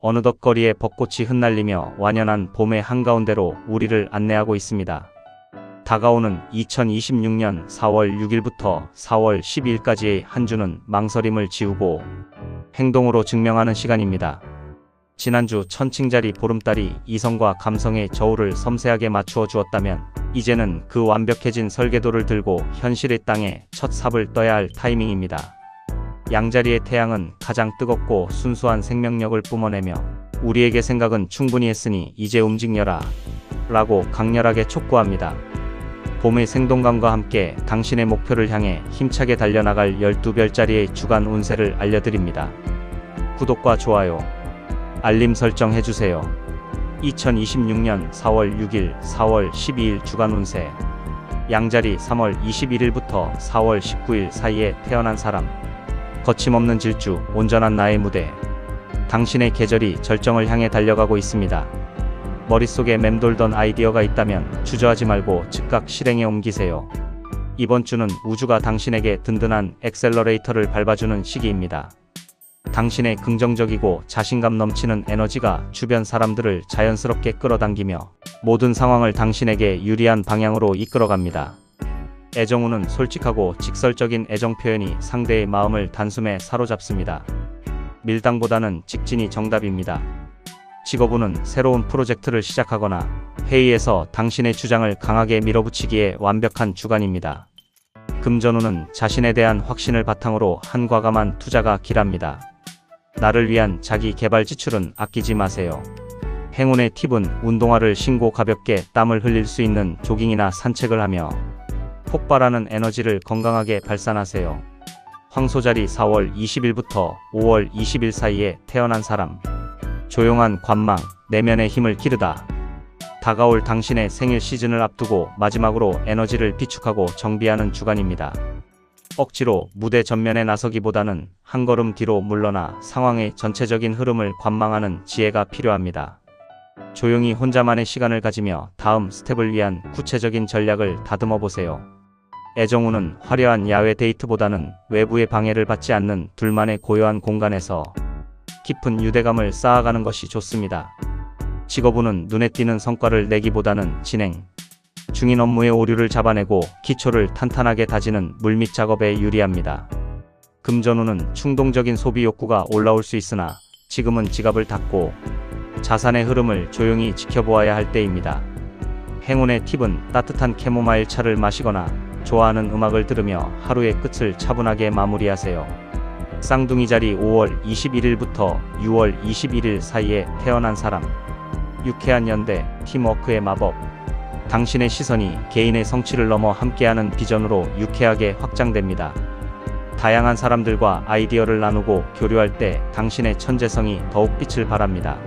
어느덧 거리에 벚꽃이 흩날리며 완연한 봄의 한가운데로 우리를 안내하고 있습니다. 다가오는 2026년 4월 6일부터 4월 12일까지의 한 주는 망설임을 지우고 행동으로 증명하는 시간입니다. 지난주 천칭자리 보름달이 이성과 감성의 저울을 섬세하게 맞추어 주었다면 이제는 그 완벽해진 설계도를 들고 현실의 땅에 첫 삽을 떠야 할 타이밍입니다. 양자리의 태양은 가장 뜨겁고 순수한 생명력을 뿜어내며 우리에게 생각은 충분히 했으니 이제 움직여라 라고 강렬하게 촉구합니다. 봄의 생동감과 함께 당신의 목표를 향해 힘차게 달려나갈 12별짜리의 주간 운세를 알려드립니다. 구독과 좋아요, 알림 설정 해주세요. 2026년 4월 6일, 4월 12일 주간 운세. 양자리 3월 21일부터 4월 19일 사이에 태어난 사람. 거침없는 질주, 온전한 나의 무대. 당신의 계절이 절정을 향해 달려가고 있습니다. 머릿속에 맴돌던 아이디어가 있다면 주저하지 말고 즉각 실행에 옮기세요. 이번 주는 우주가 당신에게 든든한 액셀러레이터를 밟아주는 시기입니다. 당신의 긍정적이고 자신감 넘치는 에너지가 주변 사람들을 자연스럽게 끌어당기며 모든 상황을 당신에게 유리한 방향으로 이끌어갑니다. 애정운은 솔직하고 직설적인 애정 표현이 상대의 마음을 단숨에 사로잡습니다. 밀당보다는 직진이 정답입니다. 직업운은 새로운 프로젝트를 시작하거나 회의에서 당신의 주장을 강하게 밀어붙이기에 완벽한 주간입니다. 금전운은 자신에 대한 확신을 바탕으로 한 과감한 투자가 길합니다. 나를 위한 자기 개발 지출은 아끼지 마세요. 행운의 팁은 운동화를 신고 가볍게 땀을 흘릴 수 있는 조깅이나 산책을 하며 폭발하는 에너지를 건강하게 발산하세요. 황소자리 4월 20일부터 5월 20일 사이에 태어난 사람. 조용한 관망, 내면의 힘을 기르다. 다가올 당신의 생일 시즌을 앞두고 마지막으로 에너지를 비축하고 정비하는 주간입니다. 억지로 무대 전면에 나서기보다는 한 걸음 뒤로 물러나 상황의 전체적인 흐름을 관망하는 지혜가 필요합니다. 조용히 혼자만의 시간을 가지며 다음 스텝을 위한 구체적인 전략을 다듬어 보세요. 애정운은 화려한 야외 데이트보다는 외부의 방해를 받지 않는 둘만의 고요한 공간에서 깊은 유대감을 쌓아가는 것이 좋습니다. 직업운은 눈에 띄는 성과를 내기보다는 진행 중인 업무의 오류를 잡아내고 기초를 탄탄하게 다지는 물밑 작업에 유리합니다. 금전운은 충동적인 소비 욕구가 올라올 수 있으나 지금은 지갑을 닫고 자산의 흐름을 조용히 지켜보아야 할 때입니다. 행운의 팁은 따뜻한 캐모마일 차를 마시거나 좋아하는 음악을 들으며 하루의 끝을 차분하게 마무리하세요. 쌍둥이 자리 5월 21일부터 6월 21일 사이에 태어난 사람. 유쾌한 연대, 팀워크의 마법. 당신의 시선이 개인의 성취를 넘어 함께하는 비전으로 유쾌하게 확장됩니다. 다양한 사람들과 아이디어를 나누고 교류할 때 당신의 천재성이 더욱 빛을 발합니다.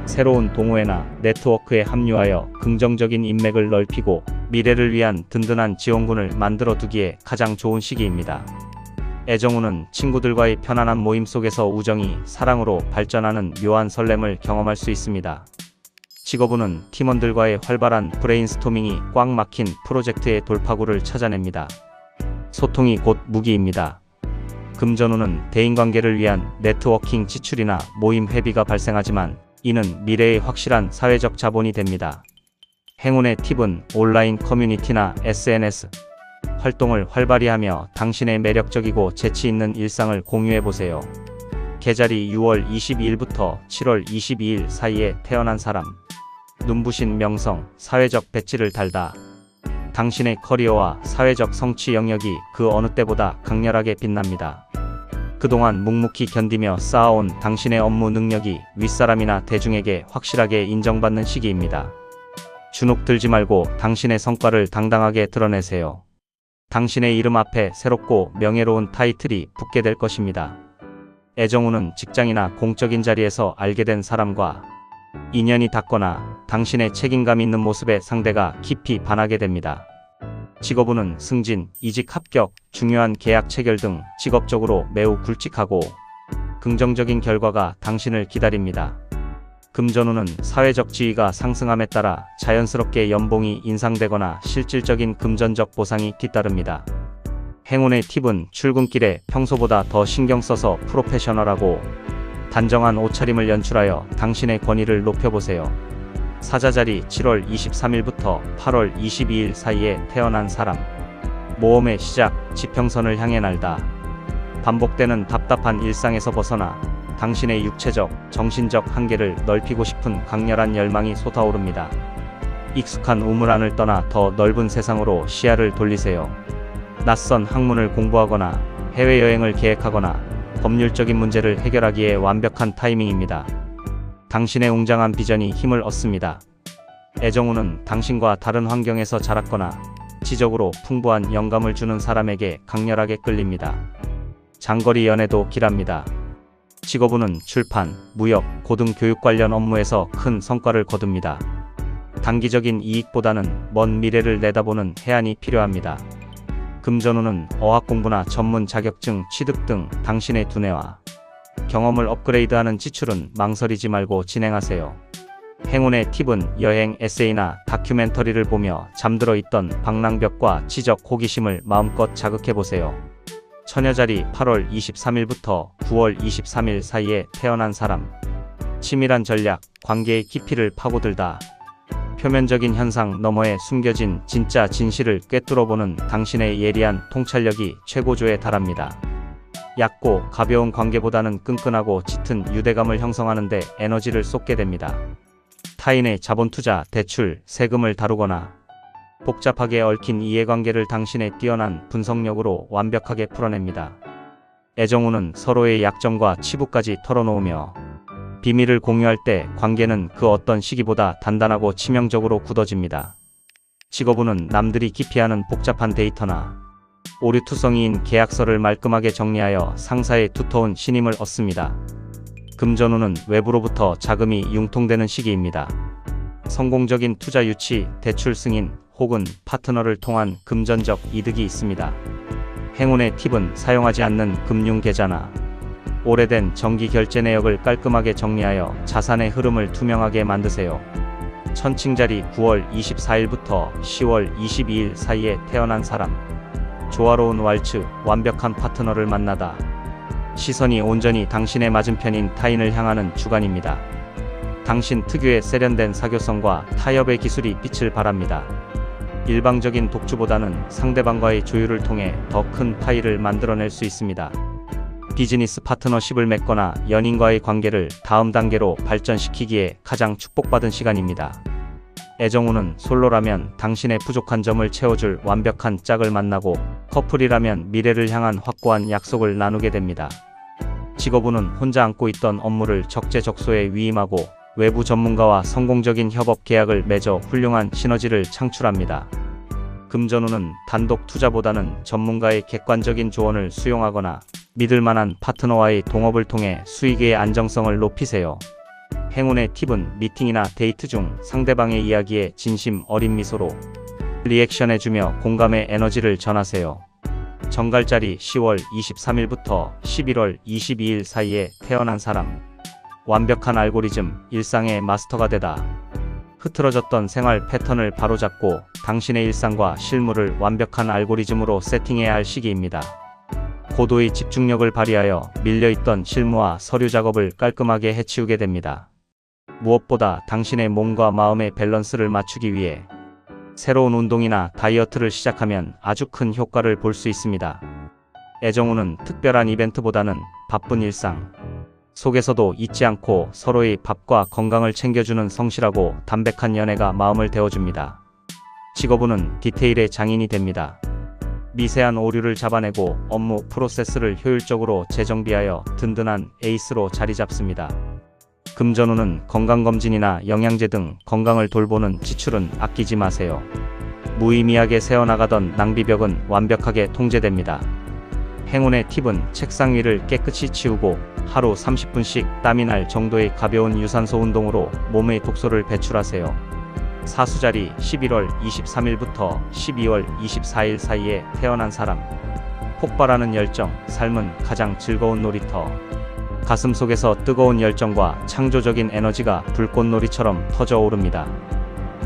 새로운 동호회나 네트워크에 합류하여 긍정적인 인맥을 넓히고 미래를 위한 든든한 지원군을 만들어 두기에 가장 좋은 시기입니다. 애정운은 친구들과의 편안한 모임 속에서 우정이 사랑으로 발전하는 묘한 설렘을 경험할 수 있습니다. 직업운은 팀원들과의 활발한 브레인스토밍이 꽉 막힌 프로젝트의 돌파구를 찾아냅니다. 소통이 곧 무기입니다. 금전운은 대인관계를 위한 네트워킹 지출이나 모임 회비가 발생하지만 이는 미래의 확실한 사회적 자본이 됩니다. 행운의 팁은 온라인 커뮤니티나 SNS 활동을 활발히 하며 당신의 매력적이고 재치있는 일상을 공유해보세요. 계절이 6월 22일부터 7월 22일 사이에 태어난 사람. 눈부신 명성, 사회적 배지를 달다. 당신의 커리어와 사회적 성취 영역이 그 어느 때보다 강렬하게 빛납니다. 그동안 묵묵히 견디며 쌓아온 당신의 업무 능력이 윗사람이나 대중에게 확실하게 인정받는 시기입니다. 주눅 들지 말고 당신의 성과를 당당하게 드러내세요. 당신의 이름 앞에 새롭고 명예로운 타이틀이 붙게 될 것입니다. 애정운은 직장이나 공적인 자리에서 알게 된 사람과 인연이 닿거나 당신의 책임감 있는 모습에 상대가 깊이 반하게 됩니다. 직업운은 승진, 이직 합격, 중요한 계약 체결 등 직업적으로 매우 굵직하고 긍정적인 결과가 당신을 기다립니다. 금전운은 사회적 지위가 상승함에 따라 자연스럽게 연봉이 인상되거나 실질적인 금전적 보상이 뒤따릅니다. 행운의 팁은 출근길에 평소보다 더 신경 써서 프로페셔널하고 단정한 옷차림을 연출하여 당신의 권위를 높여보세요. 사자자리 7월 23일부터 8월 22일 사이에 태어난 사람. 모험의 시작, 지평선을 향해 날다. 반복되는 답답한 일상에서 벗어나 당신의 육체적, 정신적 한계를 넓히고 싶은 강렬한 열망이 솟아오릅니다. 익숙한 우물 안을 떠나 더 넓은 세상으로 시야를 돌리세요. 낯선 학문을 공부하거나 해외여행을 계획하거나 법률적인 문제를 해결하기에 완벽한 타이밍입니다. 당신의 웅장한 비전이 힘을 얻습니다. 애정운은 당신과 다른 환경에서 자랐거나 지적으로 풍부한 영감을 주는 사람에게 강렬하게 끌립니다. 장거리 연애도 길합니다. 직업운은 출판, 무역, 고등교육 관련 업무에서 큰 성과를 거둡니다. 단기적인 이익보다는 먼 미래를 내다보는 해안이 필요합니다. 금전운은 어학 공부나 전문 자격증 취득 등 당신의 두뇌와 경험을 업그레이드하는 지출은 망설이지 말고 진행하세요. 행운의 팁은 여행, 에세이나 다큐멘터리를 보며 잠들어 있던 방랑벽과 지적 호기심을 마음껏 자극해보세요. 처녀자리 8월 23일부터 9월 23일 사이에 태어난 사람. 치밀한 전략, 관계의 깊이를 파고들다. 표면적인 현상 너머에 숨겨진 진짜 진실을 꿰뚫어보는 당신의 예리한 통찰력이 최고조에 달합니다. 얕고 가벼운 관계보다는 끈끈하고 짙은 유대감을 형성하는 데 에너지를 쏟게 됩니다. 타인의 자본 투자, 대출, 세금을 다루거나 복잡하게 얽힌 이해관계를 당신의 뛰어난 분석력으로 완벽하게 풀어냅니다. 애정운은 서로의 약점과 치부까지 털어놓으며 비밀을 공유할 때 관계는 그 어떤 시기보다 단단하고 치명적으로 굳어집니다. 직업운은 남들이 기피하는 복잡한 데이터나 오류투성이인 계약서를 말끔하게 정리하여 상사의 두터운 신임을 얻습니다. 금전운은 외부로부터 자금이 융통되는 시기입니다. 성공적인 투자 유치, 대출 승인 혹은 파트너를 통한 금전적 이득이 있습니다. 행운의 팁은 사용하지 않는 금융계좌나 오래된 정기 결제 내역을 깔끔하게 정리하여 자산의 흐름을 투명하게 만드세요. 천칭자리 9월 24일부터 10월 22일 사이에 태어난 사람. 조화로운 왈츠, 완벽한 파트너를 만나다. 시선이 온전히 당신의 맞은편인 타인을 향하는 주간입니다. 당신 특유의 세련된 사교성과 타협의 기술이 빛을 발합니다. 일방적인 독주보다는 상대방과의 조율을 통해 더 큰 파이를 만들어낼 수 있습니다. 비즈니스 파트너십을 맺거나 연인과의 관계를 다음 단계로 발전시키기에 가장 축복받은 시간입니다. 애정운은 솔로라면 당신의 부족한 점을 채워줄 완벽한 짝을 만나고 커플이라면 미래를 향한 확고한 약속을 나누게 됩니다. 직업운은 혼자 안고 있던 업무를 적재적소에 위임하고 외부 전문가와 성공적인 협업 계약을 맺어 훌륭한 시너지를 창출합니다. 금전운은 단독 투자보다는 전문가의 객관적인 조언을 수용하거나 믿을 만한 파트너와의 동업을 통해 수익의 안정성을 높이세요. 행운의 팁은 미팅이나 데이트 중 상대방의 이야기에 진심 어린 미소로 리액션해주며 공감의 에너지를 전하세요. 정갈자리 10월 23일부터 11월 22일 사이에 태어난 사람. 완벽한 알고리즘, 일상의 마스터가 되다. 흐트러졌던 생활 패턴을 바로잡고 당신의 일상과 실물을 완벽한 알고리즘으로 세팅해야 할 시기입니다. 고도의 집중력을 발휘하여 밀려있던 실무와 서류 작업을 깔끔하게 해치우게 됩니다. 무엇보다 당신의 몸과 마음의 밸런스를 맞추기 위해 새로운 운동이나 다이어트를 시작하면 아주 큰 효과를 볼 수 있습니다. 애정운은 특별한 이벤트보다는 바쁜 일상 속에서도 잊지 않고 서로의 밥과 건강을 챙겨주는 성실하고 담백한 연애가 마음을 데워줍니다. 직업운은 디테일의 장인이 됩니다. 미세한 오류를 잡아내고 업무 프로세스를 효율적으로 재정비하여 든든한 에이스로 자리 잡습니다. 금전운은 건강검진이나 영양제 등 건강을 돌보는 지출은 아끼지 마세요. 무의미하게 새어나가던 낭비벽은 완벽하게 통제됩니다. 행운의 팁은 책상 위를 깨끗이 치우고 하루 30분씩 땀이 날 정도의 가벼운 유산소 운동으로 몸의 독소를 배출하세요. 사수자리 11월 23일부터 12월 24일 사이에 태어난 사람. 폭발하는 열정, 삶은 가장 즐거운 놀이터. 가슴 속에서 뜨거운 열정과 창조적인 에너지가 불꽃놀이처럼 터져 오릅니다.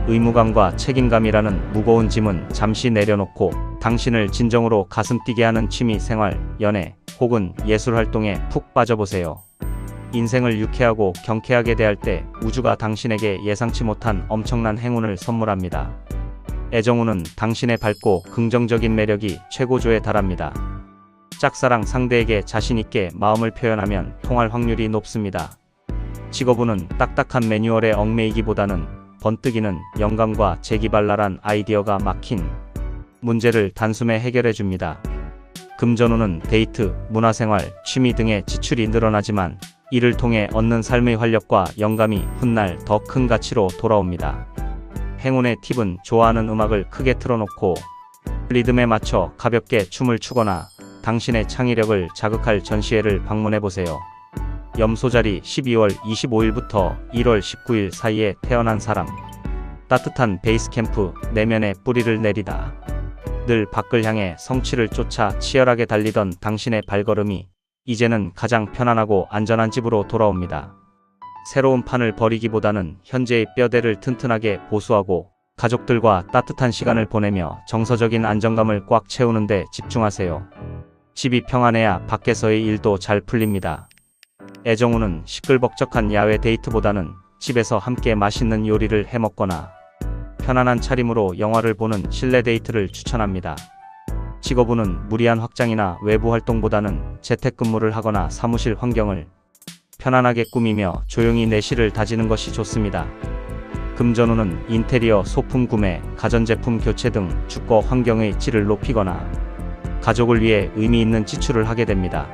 의무감과 책임감이라는 무거운 짐은 잠시 내려놓고 당신을 진정으로 가슴 뛰게 하는 취미 생활, 연애 혹은 예술 활동에 푹 빠져보세요. 인생을 유쾌하고 경쾌하게 대할 때 우주가 당신에게 예상치 못한 엄청난 행운을 선물합니다. 애정운은 당신의 밝고 긍정적인 매력이 최고조에 달합니다. 짝사랑 상대에게 자신있게 마음을 표현하면 통할 확률이 높습니다. 직업운은 딱딱한 매뉴얼에 얽매이기보다는 번뜩이는 영감과 재기발랄한 아이디어가 막힌 문제를 단숨에 해결해줍니다. 금전운은 데이트, 문화생활, 취미 등의 지출이 늘어나지만 이를 통해 얻는 삶의 활력과 영감이 훗날 더 큰 가치로 돌아옵니다. 행운의 팁은 좋아하는 음악을 크게 틀어놓고 리듬에 맞춰 가볍게 춤을 추거나 당신의 창의력을 자극할 전시회를 방문해보세요. 염소자리 12월 25일부터 1월 19일 사이에 태어난 사람. 따뜻한 베이스캠프, 내면에 뿌리를 내리다. 늘 밖을 향해 성취를 쫓아 치열하게 달리던 당신의 발걸음이 이제는 가장 편안하고 안전한 집으로 돌아옵니다. 새로운 판을 벌이기보다는 현재의 뼈대를 튼튼하게 보수하고 가족들과 따뜻한 시간을 보내며 정서적인 안정감을 꽉 채우는 데 집중하세요. 집이 평안해야 밖에서의 일도 잘 풀립니다. 애정운은 시끌벅적한 야외 데이트보다는 집에서 함께 맛있는 요리를 해먹거나 편안한 차림으로 영화를 보는 실내 데이트를 추천합니다. 직업운은 무리한 확장이나 외부 활동보다는 재택근무를 하거나 사무실 환경을 편안하게 꾸미며 조용히 내실을 다지는 것이 좋습니다. 금전운은 인테리어 소품 구매, 가전제품 교체 등 주거 환경의 질을 높이거나 가족을 위해 의미 있는 지출을 하게 됩니다.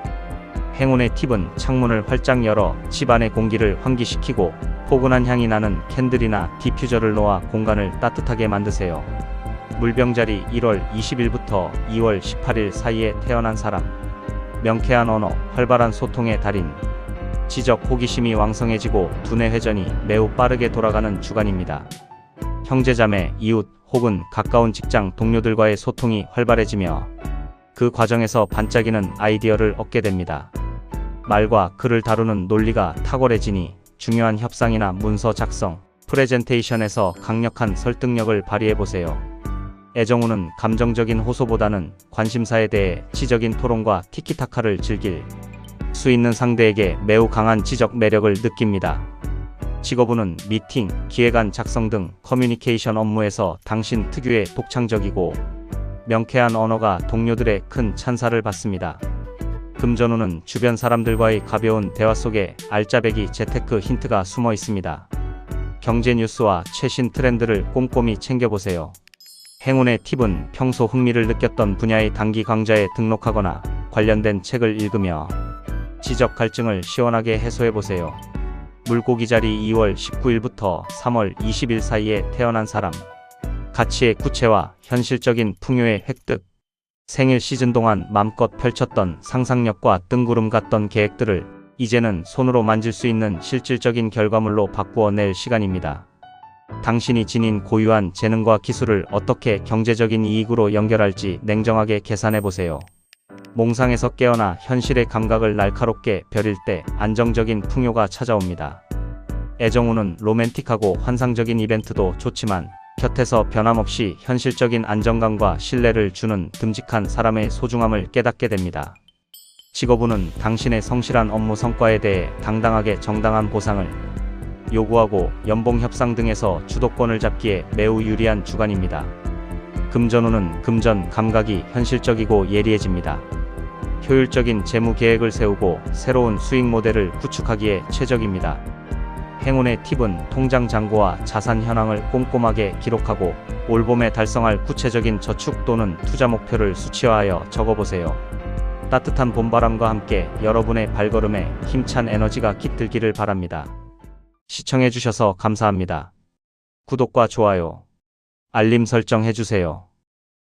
행운의 팁은 창문을 활짝 열어 집안의 공기를 환기시키고 포근한 향이 나는 캔들이나 디퓨저를 놓아 공간을 따뜻하게 만드세요. 물병자리 1월 20일부터 2월 18일 사이에 태어난 사람. 명쾌한 언어, 활발한 소통의 달인. 지적 호기심이 왕성해지고 두뇌 회전이 매우 빠르게 돌아가는 주간입니다. 형제자매, 이웃 혹은 가까운 직장 동료들과의 소통이 활발해지며 그 과정에서 반짝이는 아이디어를 얻게 됩니다. 말과 글을 다루는 논리가 탁월해지니 중요한 협상이나 문서 작성, 프레젠테이션에서 강력한 설득력을 발휘해보세요. 애정운은 감정적인 호소보다는 관심사에 대해 지적인 토론과 티키타카를 즐길 수 있는 상대에게 매우 강한 지적 매력을 느낍니다. 직업운은 미팅, 기획안 작성 등 커뮤니케이션 업무에서 당신 특유의 독창적이고 명쾌한 언어가 동료들의 큰 찬사를 받습니다. 금전운은 주변 사람들과의 가벼운 대화 속에 알짜배기 재테크 힌트가 숨어 있습니다. 경제 뉴스와 최신 트렌드를 꼼꼼히 챙겨보세요. 행운의 팁은 평소 흥미를 느꼈던 분야의 단기 강좌에 등록하거나 관련된 책을 읽으며 지적 갈증을 시원하게 해소해보세요. 물고기자리 2월 19일부터 3월 20일 사이에 태어난 사람. 가치의 구체화, 현실적인 풍요의 획득. 생일 시즌 동안 맘껏 펼쳤던 상상력과 뜬구름 같던 계획들을 이제는 손으로 만질 수 있는 실질적인 결과물로 바꾸어낼 시간입니다. 당신이 지닌 고유한 재능과 기술을 어떻게 경제적인 이익으로 연결할지 냉정하게 계산해보세요. 몽상에서 깨어나 현실의 감각을 날카롭게 벼릴 때 안정적인 풍요가 찾아옵니다. 애정운은 로맨틱하고 환상적인 이벤트도 좋지만 곁에서 변함없이 현실적인 안정감과 신뢰를 주는 듬직한 사람의 소중함을 깨닫게 됩니다. 직업운은 당신의 성실한 업무 성과에 대해 당당하게 정당한 보상을 요구하고 연봉 협상 등에서 주도권을 잡기에 매우 유리한 주간입니다. 금전운은 금전 감각이 현실적이고 예리해집니다. 효율적인 재무 계획을 세우고 새로운 수익 모델을 구축하기에 최적입니다. 행운의 팁은 통장 잔고와 자산 현황을 꼼꼼하게 기록하고 올봄에 달성할 구체적인 저축 또는 투자 목표를 수치화하여 적어보세요. 따뜻한 봄바람과 함께 여러분의 발걸음에 힘찬 에너지가 깃들기를 바랍니다. 시청해주셔서 감사합니다. 구독과 좋아요, 알림 설정 해주세요.